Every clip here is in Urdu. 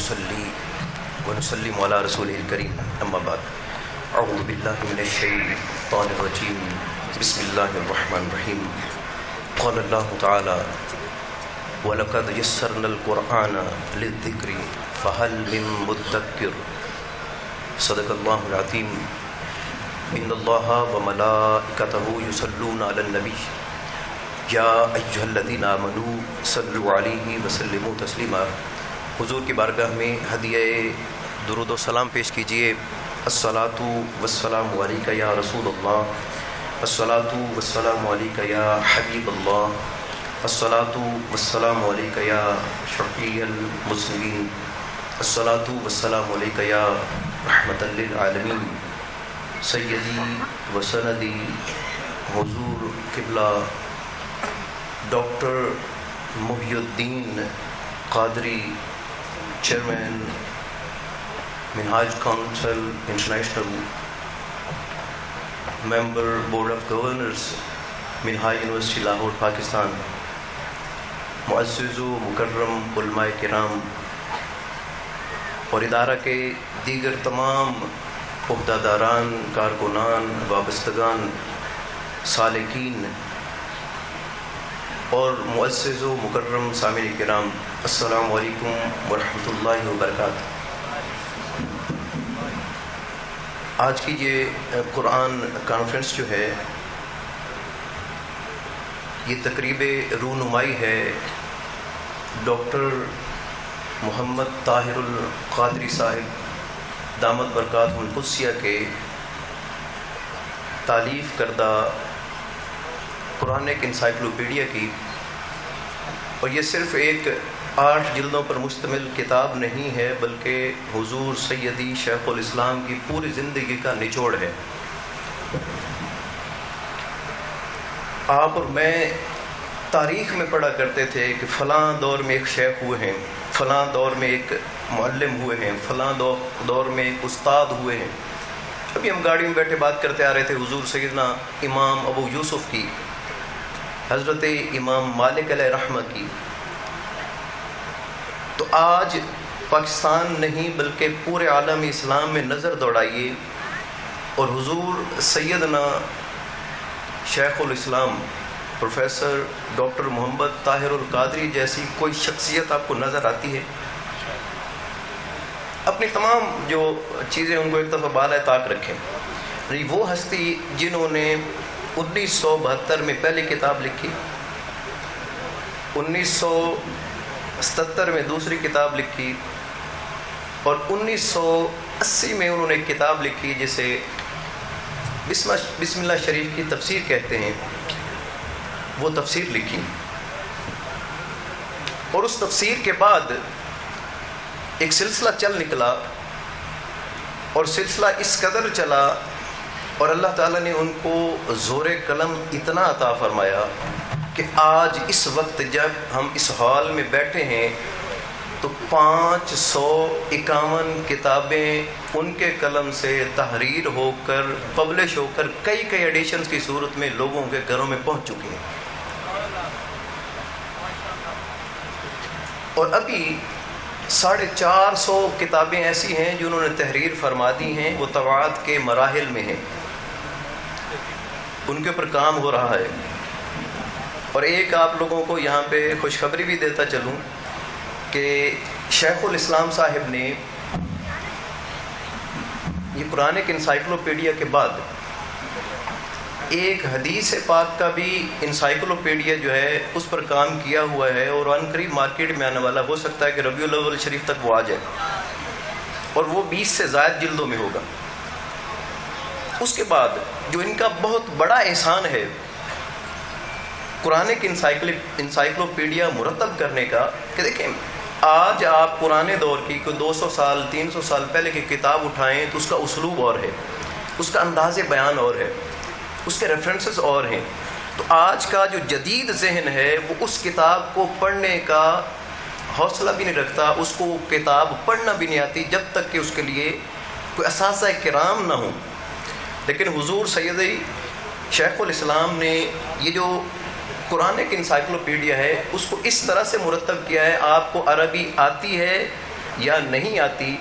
ونصلي ونسلم على رسوله الكريم أما بعد أعوذ بالله من الشيطان الرجيم بسم الله الرحمن الرحيم قال الله تعالى وَلَقَدْ يَسَّرْنَا الْقُرْآنَ لِلذِّكْرِ فَهَلْ مِن مُدَّكِّرٍ صدق الله العظيم إن الله وملائكته يصلون على النبي يا أيها الذين آمنوا صلوا عليه وسلموا تسلیما. حضور کی بارگاہ میں ہدیہ درود و سلام پیش کیجیے. الصلاۃ والسلام علیک یا رسول اللہ، الصلاۃ والسلام علیک یا حبیب اللہ، الصلاۃ والسلام علیک یا شفیع المذنبین، الصلاۃ والسلام علیک یا رحمۃ للعالمین. سیدی و سندی حضور قبلہ doctor Mohi Uddin Qadri, chairman Minhaj council international, member board of governors Minhaj university Lahore Pakistan, معزز و مکرم علماء کرام اور ادارہ کے دیگر تمام عہدہ داران، کارکنان، وابستگان، سالکین اور معزز و مکرم سامعین کرام، السلام علیکم ورحمۃ اللہ وبرکاتہ. آج کی یہ قرآن کانفرنس جو ہے، یہ تقریب رونمائی ہے ڈاکٹر محمد طاہر القادری صاحب دامت برکاتہ القدسیہ کے تالیف کردہ قرآن ایک انسائکلوپیڈیا کی. اور یہ صرف ایک 8 جلدوں پر مشتمل کتاب نہیں ہے، بلکہ حضور سیدی شیخ الاسلام کی پوری زندگی کا نچوڑ ہے. آپ اور میں تاریخ میں پڑھا کرتے تھے کہ فلاں دور میں ایک شیخ ہوئے ہیں، فلاں دور میں ایک معلم ہوئے ہیں، فلاں دور میں ایک استاد ہوئے ہیں. ابھی ہم گاڑی میں بیٹھے بات کرتے آ رہے تھے حضور سیدنا امام ابو یوسف کی، حضرت امام مالک علیہ رحمہ کی. تو آج پاکستان نہیں بلکہ پورے عالم اسلام میں نظر دوڑائیے اور حضور سیدنا شیخ الاسلام پروفیسر ڈاکٹر محمد طاہر القادری جیسی کوئی شخصیت آپ کو نظر آتی ہے؟ اپنی تمام جو چیزیں ان کو ایک دفعہ بالائے طاق رکھیں. وہ ہستی جنہوں نے 1972 میں پہلی کتاب لکھی، 1977 میں دوسری کتاب لکھی، اور 1980 میں انہوں نے ایک کتاب لکھی جسے بسم اللہ شریف کی تفسیر کہتے ہیں. وہ تفسیر لکھی اور اس تفسیر کے بعد ایک سلسلہ چل نکلا، اور سلسلہ اس قدر چلا اور اللہ تعالیٰ نے ان کو زور قلم اتنا عطا فرمایا کہ آج اس وقت جب ہم اس ہال میں بیٹھے ہیں تو 551 کتابیں ان کے قلم سے تحریر ہو کر پبلش ہو کر کئی ایڈیشنز کی صورت میں لوگوں کے گھروں میں پہنچ چکی ہیں. اور ابھی 450 کتابیں ایسی ہیں جو انہوں نے تحریر فرما دی ہیں، وہ طباعت کے مراحل میں ہیں، ان کے اوپر کام ہو رہا ہے. اور ایک آپ لوگوں کو یہاں پہ خوشخبری بھی دیتا چلوں کہ شیخ الاسلام صاحب نے یہ قرآن ایک انسائکلوپیڈیا کے بعد ایک حدیث پاک کا بھی انسائکلوپیڈیا جو ہے اس پر کام کیا ہوا ہے، اور ان قریب مارکیٹ میں آنے والا، ہو سکتا ہے کہ ربیع الاول شریف تک وہ آ جائے، اور وہ 20 سے زائد جلدوں میں ہوگا. اس کے بعد جو ان کا بہت بڑا احسان ہے قرآن ایک انسائکلوپیڈیا مرتب کرنے کا، کہ دیکھیں آج آپ پرانے دور کی کوئی 200 سال 300 سال پہلے کی کتاب اٹھائیں تو اس کا اسلوب اور ہے، اس کا انداز بیان اور ہے، اس کے ریفرنسز اور ہیں. تو آج کا جو جدید ذہن ہے وہ اس کتاب کو پڑھنے کا حوصلہ بھی نہیں رکھتا، اس کو کتاب پڑھنا بھی نہیں آتی جب تک کہ اس کے لیے کوئی اساتذہ کرام نہ ہوں. لیکن حضور سیدی شیخ الاسلام نے یہ جو قرآن ایک انسائکلوپیڈیا ہے اس کو اس طرح سے مرتب کیا ہے. آپ کو عربی آتی ہے یا نہیں آتی،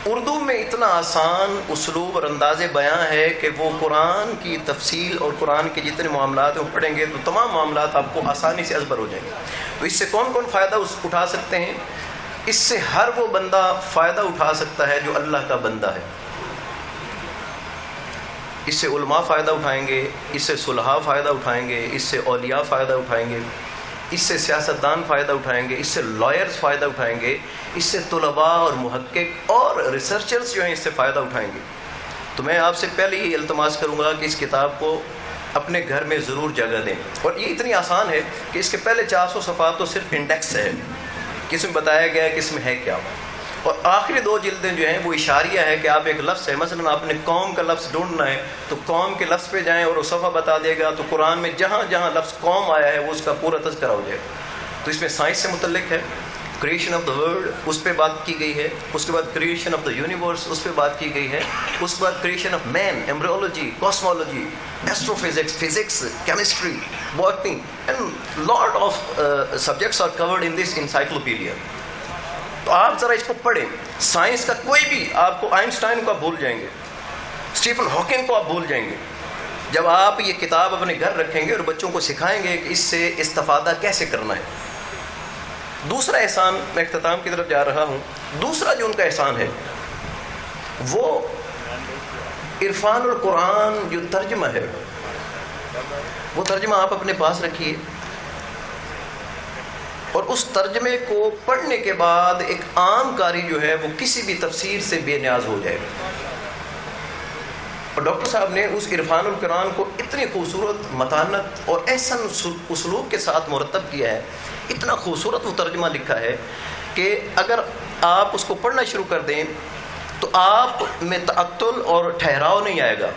اردو میں اتنا آسان اسلوب اور انداز بیان ہے کہ وہ قرآن کی تفصیل اور قرآن کے جتنے معاملات ہیں وہ پڑھیں گے تو تمام معاملات آپ کو آسانی سے ازبر ہو جائیں گے۔ تو اس سے کون کون فائدہ اٹھا سکتے ہیں؟ اس سے ہر وہ بندہ فائدہ اٹھا سکتا ہے جو اللہ کا بندہ ہے۔ اس سے علماء فائدہ اٹھائیں گے، اس سے صلحاء فائدہ اٹھائیں گے، اس سے اولیاء فائدہ اٹھائیں گے، اس سے سیاستدان فائدہ اٹھائیں گے، اس سے لائرز فائدہ اٹھائیں گے، اس سے طلباء اور محقق اور ریسرچرز جو ہیں اس سے فائدہ اٹھائیں گے۔ تو میں آپ سے پہلے ہی التماس کروں گا کہ اس کتاب کو اپنے گھر میں ضرور جگہ دیں، اور یہ اتنی آسان ہے کہ اس کے پہلے 400 صفحات تو صرف انڈیکس ہے کہ اس میں بتایا گیا ہے کہ اس میں ہے کیا، اور آخری 2 جلدیں جو ہیں وہ اشاریہ ہے کہ آپ ایک لفظ ہے، مثلا آپ نے قوم کا لفظ ڈھونڈنا ہے تو قوم کے لفظ پہ جائیں اور وہ صفحہ بتا دے گا، تو قرآن میں جہاں جہاں لفظ قوم آیا ہے وہ اس کا پورا تذکرہ ہو جائے گا۔ تو اس میں سائنس سے متعلق ہے، کریشن آف دا ورلڈ اس پہ بات کی گئی ہے، اس کے بعد کریشن آف دا یونیورس اس پہ بات کی گئی ہے، اس کے بعد creation of man, embryology, cosmology, astrophysics, physics, chemistry, botany and lot of subjects are covered in this encyclopedia. تو آپ ذرا اس کو پڑھیں۔ سائنس کا کوئی بھی آپ کو، آئنسٹائن کو آپ بھول جائیں گے، اسٹیفن ہاکنگ کو آپ بھول جائیں گے، جب آپ یہ کتاب اپنے گھر رکھیں گے اور بچوں کو سکھائیں گے کہ اس سے استفادہ کیسے کرنا ہے۔ دوسرا احسان، میں اختتام کی طرف جا رہا ہوں، دوسرا جو ان کا احسان ہے وہ عرفان القرآن جو ترجمہ ہے، وہ ترجمہ آپ اپنے پاس رکھیے، اور اس ترجمے کو پڑھنے کے بعد ایک عام قاری جو ہے وہ کسی بھی تفسیر سے بے نیاز ہو جائے گا۔ اور ڈاکٹر صاحب نے اس عرفان القرآن کو اتنی خوبصورت متانت اور احسن اسلوب کے ساتھ مرتب کیا ہے، اتنا خوبصورت وہ ترجمہ لکھا ہے کہ اگر آپ اس کو پڑھنا شروع کر دیں تو آپ میں تعطل اور ٹھہراؤ نہیں آئے گا،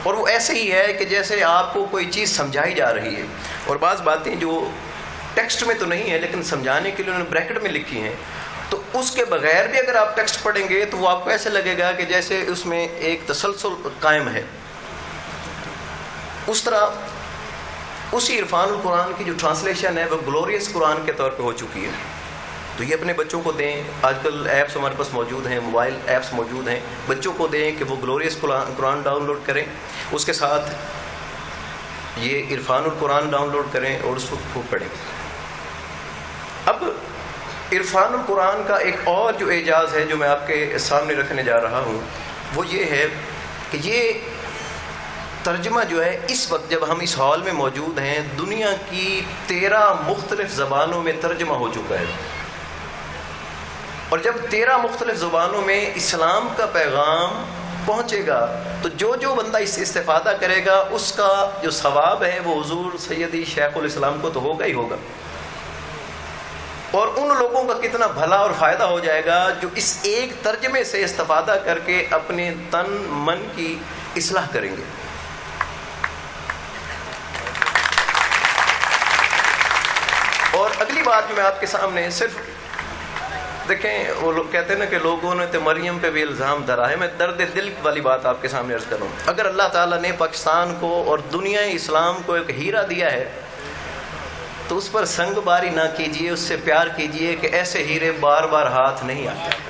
اور وہ ایسے ہی ہے کہ جیسے آپ کو کوئی چیز سمجھائی جا رہی ہے، اور بعض باتیں جو ٹیکسٹ میں تو نہیں ہے لیکن سمجھانے کے لیے انہوں نے بریکٹ میں لکھی ہیں، تو اس کے بغیر بھی اگر آپ ٹیکسٹ پڑھیں گے تو وہ آپ کو ایسے لگے گا کہ جیسے اس میں ایک تسلسل قائم ہے۔ اس طرح اسی عرفان القرآن کی جو ٹرانسلیشن ہے وہ گلوریس قرآن کے طور پہ ہو چکی ہے، تو یہ اپنے بچوں کو دیں۔ آج کل ایپس ہمارے پاس موجود ہیں، موبائل ایپس موجود ہیں، بچوں کو دیں کہ وہ گلوریس قرآن ڈاؤن لوڈ کریں، اس کے ساتھ یہ عرفان القرآن ڈاؤن لوڈ کریں اور اس کو خوب پڑھیں۔ اب عرفان القرآن کا ایک اور جو اعجاز ہے جو میں آپ کے سامنے رکھنے جا رہا ہوں وہ یہ ہے کہ یہ ترجمہ جو ہے اس وقت جب ہم اس ہال میں موجود ہیں دنیا کی 13 مختلف زبانوں میں ترجمہ ہو چکا ہے، اور جب 13 مختلف زبانوں میں اسلام کا پیغام پہنچے گا تو جو بندہ اس سے استفادہ کرے گا اس کا جو ثواب ہے وہ حضور سیدی شیخ الاسلام کو تو ہوگا ہی ہوگا، اور ان لوگوں کا کتنا بھلا اور فائدہ ہو جائے گا جو اس ایک ترجمے سے استفادہ کر کے اپنے تن من کی اصلاح کریں گے۔ اور اگلی بات جو میں آپ کے سامنے صرف دیکھیں، وہ لوگ کہتے ہیں نا کہ لوگوں نے تو مریم پہ بھی الزام دھرا ہے، میں درد دل والی بات آپ کے سامنے عرض کروں۔ اگر اللہ تعالیٰ نے پاکستان کو اور دنیا اسلام کو ایک ہیرا دیا ہے تو اس پر سنگ باری نہ کیجئے، اس سے پیار کیجئے کہ ایسے ہیرے بار بار ہاتھ نہیں آتے۔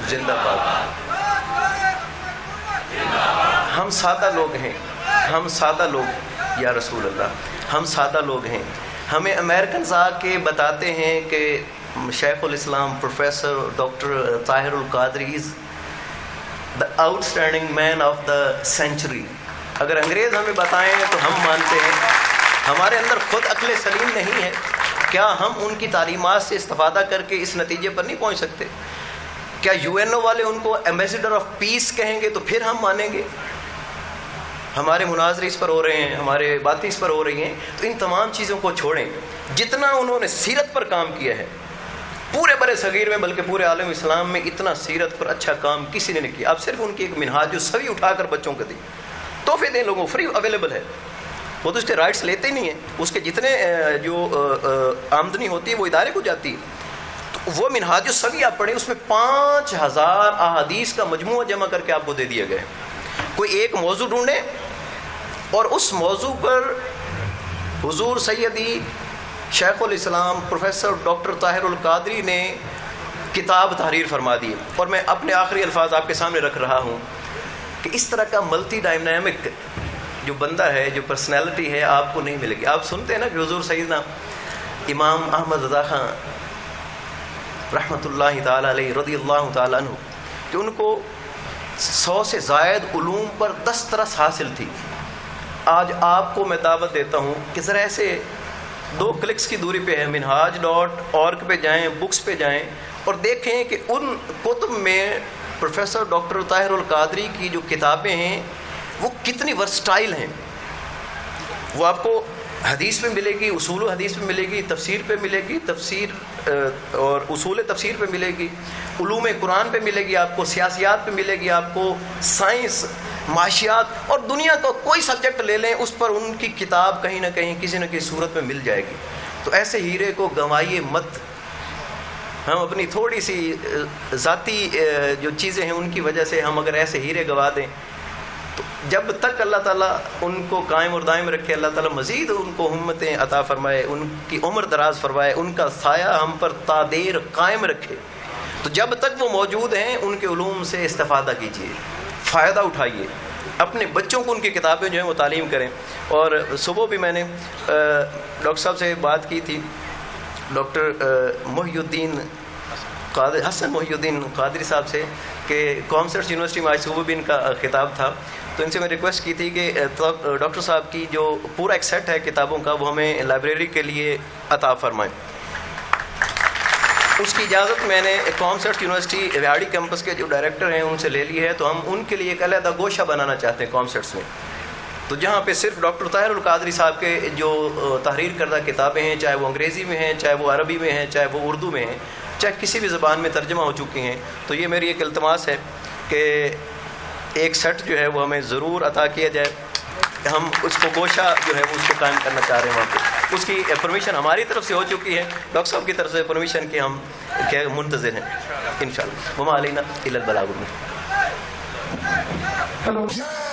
زندہ باد۔ ہم سادہ لوگ ہیں، ہم سادہ لوگ، یا رسول اللہ، ہم سادہ لوگ ہیں۔ ہمیں امریکنز آ کے بتاتے ہیں کہ شیخ الاسلام professor doctor Tahir ul-Qadri is the outstanding man of the century. اگر انگریز ہمیں بتائیں تو ہم مانتے ہیں، ہمارے اندر خود عقل سلیم نہیں ہے، کیا ہم ان کی تعلیمات سے استفادہ کر کے اس نتیجے پر نہیں پہنچ سکتے؟ کیا UN والے ان کو ایمبیسڈر آف پیس کہیں گے تو پھر ہم مانیں گے؟ ہمارے مناظرے اس پر ہو رہے ہیں، ہمارے باتیں اس پر ہو رہی ہیں، تو ان تمام چیزوں کو چھوڑیں۔ جتنا انہوں نے سیرت پر کام کیا ہے پورے برے صغیر میں، بلکہ پورے عالم اسلام میں، اتنا سیرت پر اچھا کام کسی نے نہیں کیا۔ آپ صرف ان کی ایک منہاج السوی اٹھا کر بچوں کو دیں، تحفے دیں، لوگوں فری اویلیبل ہے، وہ تو اس کے رائٹس لیتے ہی نہیں ہیں، اس کے جتنے جو آمدنی ہوتی ہے وہ ادارے کو جاتی ہے. تو وہ منہاج السوی آپ پڑھیں، اس میں 5000 احادیث کا مجموعہ جمع کر کے آپ کو دے دیا گیا. کوئی ایک موضوع ڈھونڈیں اور اس موضوع پر حضور سیدی شیخ الاسلام پروفیسر ڈاکٹر طاہر القادری نے کتاب تحریر فرما دی. اور میں اپنے آخری الفاظ آپ کے سامنے رکھ رہا ہوں کہ اس طرح کا ملٹی ڈائنامک جو بندہ ہے، جو پرسنالٹی ہے، آپ کو نہیں ملے گی. آپ سنتے ہیں نا کہ حضور سیدنا امام احمد رضا خان رحمۃ اللہ تعالیٰ علیہ رضی اللہ تعالیٰ عنہ کہ ان کو 100 سے زائد علوم پر دسترس حاصل تھی. آج آپ کو میں دعوت دیتا ہوں کہ ذرا ایسے 2 کلکس کی دوری پہ ہے، minhaj.org پہ جائیں، بکس پہ جائیں اور دیکھیں کہ ان کتب میں پروفیسر ڈاکٹر طاہر القادری کی جو کتابیں ہیں وہ کتنی ورسٹائل ہیں. وہ آپ کو حدیث پہ ملے گی، اصول و حدیث پہ ملے گی، تفسیر پہ ملے گی، تفسیر اور اصول تفسیر پہ ملے گی، علوم قرآن پہ ملے گی، آپ کو سیاسیات پہ ملے گی، آپ کو سائنس، معاشیات اور دنیا کا کوئی سبجیکٹ لے لیں اس پر ان کی کتاب کہیں نہ کہیں کسی نہ کسی صورت میں مل جائے گی. تو ایسے ہیرے کو گنوائیے مت. ہم اپنی تھوڑی سی ذاتی جو چیزیں ہیں ان کی وجہ سے ہم اگر ایسے ہیرے گنوا دیں تو جب تک اللہ تعالیٰ ان کو قائم اور دائم رکھے، اللہ تعالیٰ مزید ان کو ہمتیں عطا فرمائے، ان کی عمر دراز فرمائے، ان کا سایہ ہم پر تا دیر قائم رکھے. تو جب تک وہ موجود ہیں ان کے علوم سے استفادہ کیجیے، فائدہ اٹھائیے، اپنے بچوں کو ان کی کتابیں جو ہیں وہ تعلیم کریں. اور صبح بھی میں نے ڈاکٹر صاحب سے بات کی تھی، ڈاکٹر حسن محی الدین قادری صاحب سے، کہ کامسٹس یونیورسٹی میں آج صبح بھی ان کا خطاب تھا. تو ان سے میں ریکویسٹ کی تھی کہ ڈاکٹر صاحب کی جو پورا ایک سیٹ ہے کتابوں کا وہ ہمیں لائبریری کے لیے عطا فرمائیں. اس کی اجازت میں نے کامسٹس یونیورسٹی ریاڑی کیمپس کے جو ڈائریکٹر ہیں ان سے لے لی ہے. تو ہم ان کے لیے ایک علیحدہ گوشہ بنانا چاہتے ہیں کامسٹس میں، تو جہاں پہ صرف ڈاکٹر طاہر القادری صاحب کے جو تحریر کردہ کتابیں ہیں، چاہے وہ انگریزی میں ہیں، چاہے وہ عربی میں ہیں، چاہے وہ اردو میں ہیں، چاہے کسی بھی زبان میں ترجمہ ہو چکی ہیں، تو یہ میری ایک التماس ہے کہ ایک سیٹ جو ہے وہ ہمیں ضرور عطا کیا جائے. ہم اس کو گوشہ جو ہے وہ اس کو قائم کرنا چاہ رہے ہیں وہاں پہ. اس کی پرمیشن ہماری طرف سے ہو چکی ہے، ڈاکٹر صاحب کی طرف سے پرمیشن کی ہم کیا منتظر ہیں انشاءاللہ. وما علینا الا البلاغ المبین.